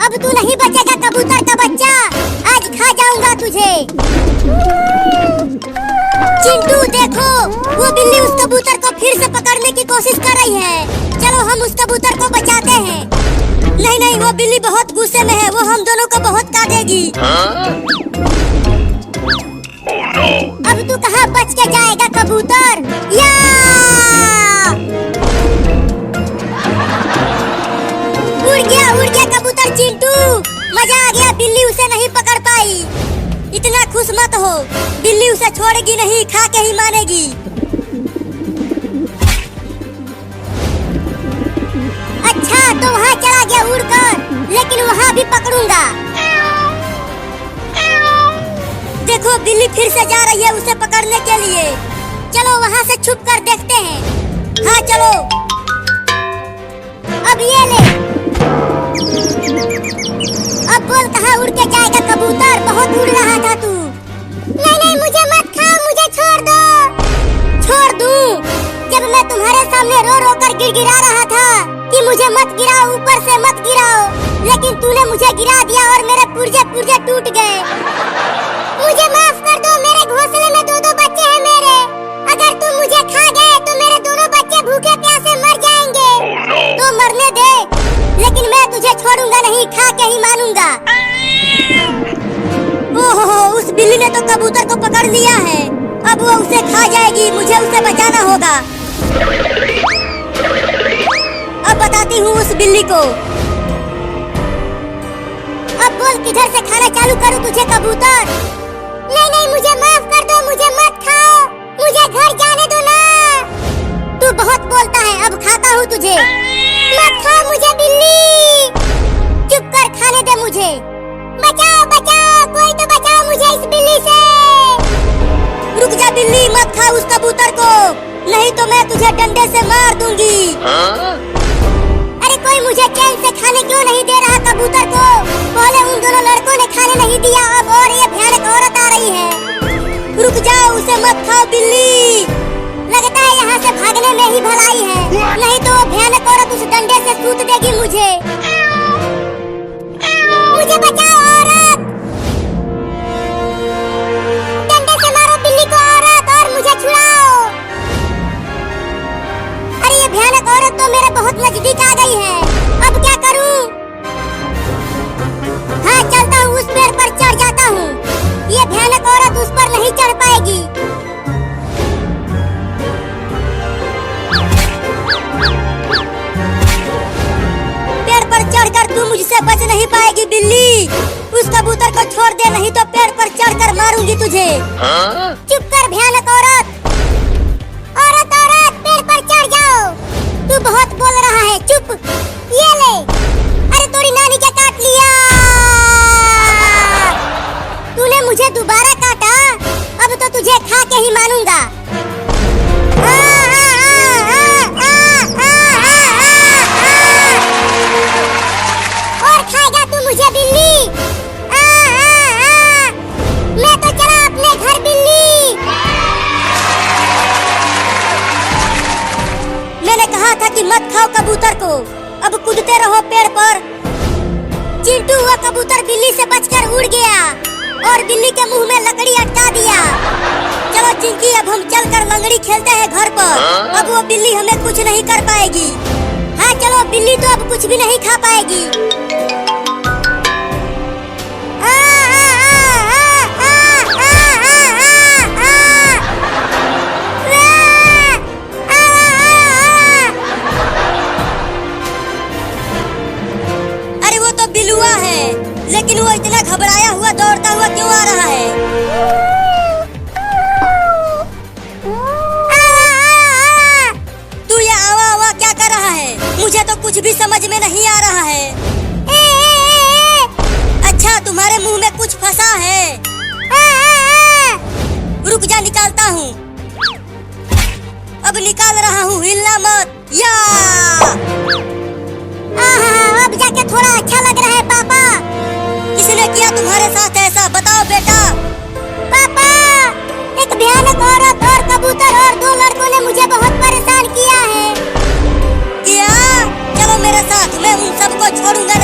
अब तू नहीं बचेगा कबूतर का बच्चा, आज खा जाऊंगा तुझे। चिंटू देखो, वो बिल्ली उस कबूतर को फिर से पकड़ने की कोशिश कर रही है। चलो हम उस कबूतर को बचाते हैं। नहीं नहीं, वो बिल्ली बहुत गुस्से में है, वो हम दोनों को बहुत काटेगी। अब तू कहाँ बच के जाएगा कबूतर? या उड़ गया कबूतर चिंटू, मजा आ गया। बिल्ली उसे नहीं पकड़ पाई। इतना खुश मत हो, बिल्ली उसे छोड़ेगी नहीं, खा के ही मानेगी। अच्छा तो वहाँ चला गया उड़कर, लेकिन वहाँ भी पकड़ूंगा। देखो बिल्ली फिर से जा रही है उसे पकड़ने के लिए। चलो वहाँ से छुप कर देखते हैं। हाँ चलो, अब ये ले। अब बोल कहाँ उड़ के जाएगा कबूतर, बहुत उड़ रहा था तू। नहीं नहीं, मुझे मत खाओ, मुझे छोड़ दो। छोड़ दूं? जब मैं तुम्हारे सामने रो रो कर गिड़गिड़ा रहा था कि मुझे मत गिराओ, ऊपर से मत गिराओ, लेकिन तूने मुझे गिरा दिया और मेरे पुर्जे पुर्जे टूट गए। मुझे माफ कर दो, मेरे घोंसले में दो बच्चे हैं मेरे। अगर तुम मुझे खा गए तो मेरे दोनों बच्चे भूखे प्यासे मर जाएंगे। तो मरने दे, लेकिन मैं तुझे छोड़ूंगा नहीं, खा के ही मानूंगा। ओहो, उस बिल्ली ने तो कबूतर को पकड़ लिया है, अब वो उसे खा जाएगी। मुझे उसे बचाना होगा। अब बताती हूँ उस बिल्ली को। अब बोल किधर से खाना चालू करूँ तुझे कबूतर? नहीं नहीं, मुझे माफ कर दो, मुझे मत खाओ, मुझे घर जाने दो ना। तू बहुत बोलता है, अब खाता हूँ तुझे। मत खाओ मुझे बिल्ली, चुप कर, खाने दे मुझे। बचाओ बचाओ, कोई तो बचाओ मुझे इस बिल्ली से। रुक जा बिल्ली, मत खा उस कबूतर को, नहीं तो मैं तुझे डंडे से मार दूंगी। अरे कोई मुझे चैन से खाने क्यों नहीं दे रहा कबूतर को? पहले उन दोनों लड़कों ने खाने नहीं दिया, अब और ये भयानक औरत आ रही है। रुक जाओ, उसे मत खाओ बिल्ली। लगता है यहाँ से भागने में ही भलाई है, नहीं तो वो भयानक औरत उस डंडे से सूत देगी मुझे। मुझे बचाओ औरत, डंडे से मारो बिल्ली को औरत, और मुझे छुड़ाओ। अरे ये भयानक औरत तो मेरे बहुत नजदीक आ गई है, अब क्या करूं? हाँ चलता हूँ, उस पेड़ पर चढ़ जाता हूँ। ये भयानक औरत उस पर नहीं चढ़ पाएगी। पेड़ पर चढ़कर तू मुझसे बच नहीं पाएगी बिल्ली। उस कबूतर को छोड़ दे, नहीं तो पेड़ पर चढ़कर मारूंगी तुझे। चुप कर भयानक औरत। औरत औरत, पेड़ पर चढ़ जाओ, तू बहुत बोल रहा है, चुप। ये ले। अरे तोरी नानी क्या काट लिया? तूने मुझे दोबारा काटा, अब तो तुझे खा के ही मानूंगा। और खाएगा तू मुझे बिल्ली? मैं तो चला अपने घर बिल्ली। मैंने कहा था कि मत खाओ कबूतर को, अब कूदते रहो पेड़ पर। चिंटू हुआ कबूतर बिल्ली से बचकर उड़ गया और बिल्ली के मुंह में लकड़ी अटका दिया। चलो चिंकी, अब हम चलकर लंगड़ी खेलते हैं घर पर। अब वो बिल्ली हमें कुछ नहीं कर पाएगी। हाँ चलो, बिल्ली तो अब कुछ भी नहीं खा पाएगी। अरे वो तो बिलुआ है, लेकिन वो इतना घबराया हुआ दौड़ता हुआ क्यों आ रहा है? तू ये आवा आवा क्या कर रहा है? मुझे तो कुछ भी समझ में नहीं आ रहा है। अच्छा, तुम्हारे मुंह में कुछ फंसा है। रुक जा, निकालता हूँ। अब निकाल रहा हूँ, हिलना मत। या अब जाके थोड़ा अच्छा लग रहा है पापा। किसने किया तुम्हारे साथ ऐसा, बताओ बेटा। पापा, एक भयानक औरत और कबूतर और दो लड़कों ने मुझे बहुत परेशान किया है। किया? चलो मेरे साथ, मैं उन सबको छोड़ूंगा